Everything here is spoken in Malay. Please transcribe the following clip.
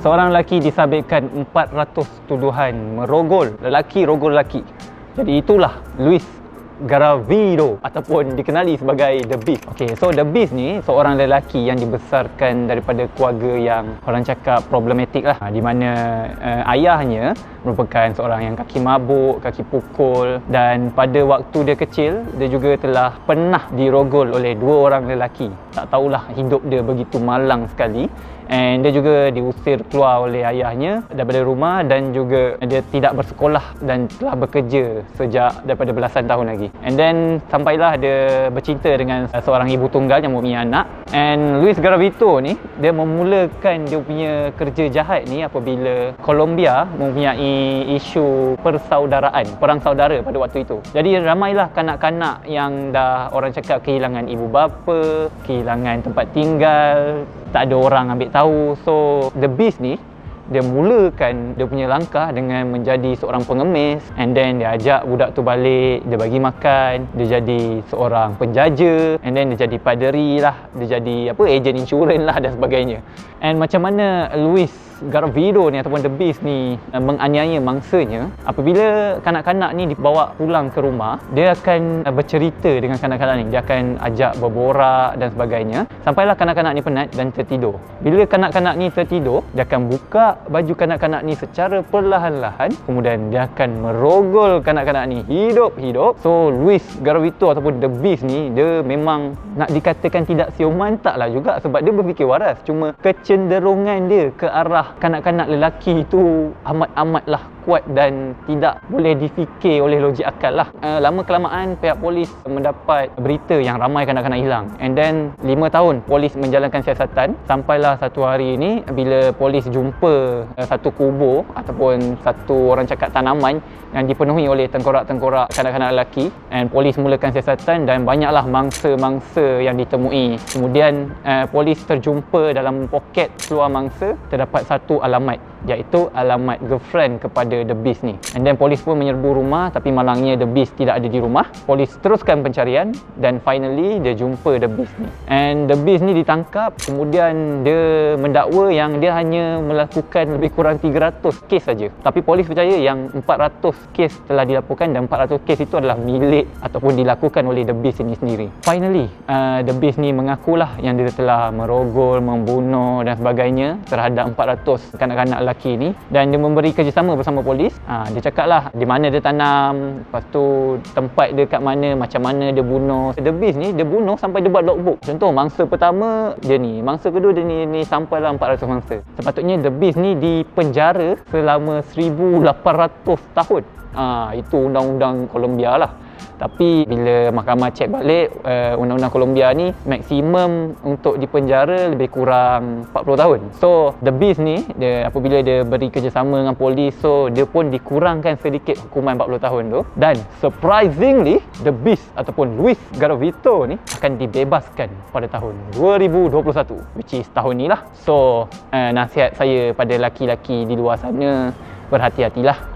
Seorang lelaki disabitkan 400 tuduhan merogol lelaki rogol lelaki. Jadi itulah Luis Garavito ataupun dikenali sebagai The Beast. Okey, so The Beast ni seorang lelaki yang dibesarkan daripada keluarga yang orang cakap problematik lah, di mana ayahnya merupakan seorang yang kaki mabuk, kaki pukul, dan pada waktu dia kecil dia juga telah pernah dirogol oleh dua orang lelaki. Tak tahulah hidup dia begitu malang sekali. And dia juga diusir keluar oleh ayahnya daripada rumah, dan juga dia tidak bersekolah dan telah bekerja sejak daripada belasan tahun lagi. And then sampailah dia bercinta dengan seorang ibu tunggal yang mempunyai anak. And Luis Garavito ni dia memulakan dia punya kerja jahat ni apabila Colombia mempunyai isu persaudaraan, perang saudara pada waktu itu. Jadi ramailah kanak-kanak yang dah orang cakap kehilangan ibu bapa, kehilangan tempat tinggal, tak ada orang ambil tahu. So The Beast ni dia mulakan dia punya langkah dengan menjadi seorang pengemis, and then dia ajak budak tu balik, dia bagi makan, dia jadi seorang penjaja, and then dia jadi paderi lah, dia jadi ejen insurans lah dan sebagainya. And macam mana Luis Garavito ni ataupun The Beast ni menganiaya mangsanya, apabila kanak-kanak ni dibawa pulang ke rumah, dia akan bercerita dengan kanak-kanak ni, dia akan ajak berborak dan sebagainya, sampailah kanak-kanak ni penat dan tertidur. Bila kanak-kanak ni tertidur, dia akan buka baju kanak-kanak ni secara perlahan-lahan, kemudian dia akan merogol kanak-kanak ni hidup-hidup. So Luis Garavito ataupun The Beast ni dia memang nak dikatakan tidak siuman taklah juga, sebab dia berfikir waras, cuma kecenderungan dia ke arah kanak-kanak lelaki itu amat-amatlah kuat dan tidak boleh difikir oleh logik akal lah. Lama kelamaan pihak polis mendapat berita yang ramai kanak-kanak hilang, and then 5 tahun polis menjalankan siasatan, sampailah satu hari ini bila polis jumpa satu kubur ataupun satu orang cakap tanaman yang dipenuhi oleh tengkorak-tengkorak kanak-kanak lelaki, and polis mulakan siasatan dan banyaklah mangsa-mangsa yang ditemui. Kemudian polis terjumpa dalam poket keluar mangsa terdapat satu alamat, iaitu alamat girlfriend kepada The Beast ni. And then polis pun menyerbu rumah, tapi malangnya The Beast tidak ada di rumah. Polis teruskan pencarian dan finally dia jumpa The Beast ni. And The Beast ni ditangkap, kemudian dia mendakwa yang dia hanya melakukan lebih kurang 300 kes saja. Tapi polis percaya yang 400 kes telah dilaporkan, dan 400 kes itu adalah milik ataupun dilakukan oleh The Beast ini sendiri. Finally, The Beast ni mengakulah yang dia telah merogol, membunuh dan sebagainya terhadap 400 kanak-kanak lelaki ni, dan dia memberi kerjasama bersama polis. Dia cakap lah di mana dia tanam, lepas tu tempat dia kat mana, macam mana dia bunuh. The Beast ni dia bunuh sampai dia buat logbook. Contoh mangsa pertama dia ni, mangsa kedua dia ni sampailah 400 mangsa. Sepatutnya The Beast ni dipenjara selama 1800 tahun. Itu undang-undang Colombia lah. Tapi bila mahkamah cek balik, undang-undang Colombia ni maksimum untuk dipenjara lebih kurang 40 tahun. So The Beast ni dia apabila dia beri kerjasama dengan polis, so dia pun dikurangkan sedikit hukuman 40 tahun tu, dan surprisingly The Beast ataupun Luis Garavito ni akan dibebaskan pada tahun 2021, which is tahun ni lah. So nasihat saya pada laki-laki di luar sana, berhati-hatilah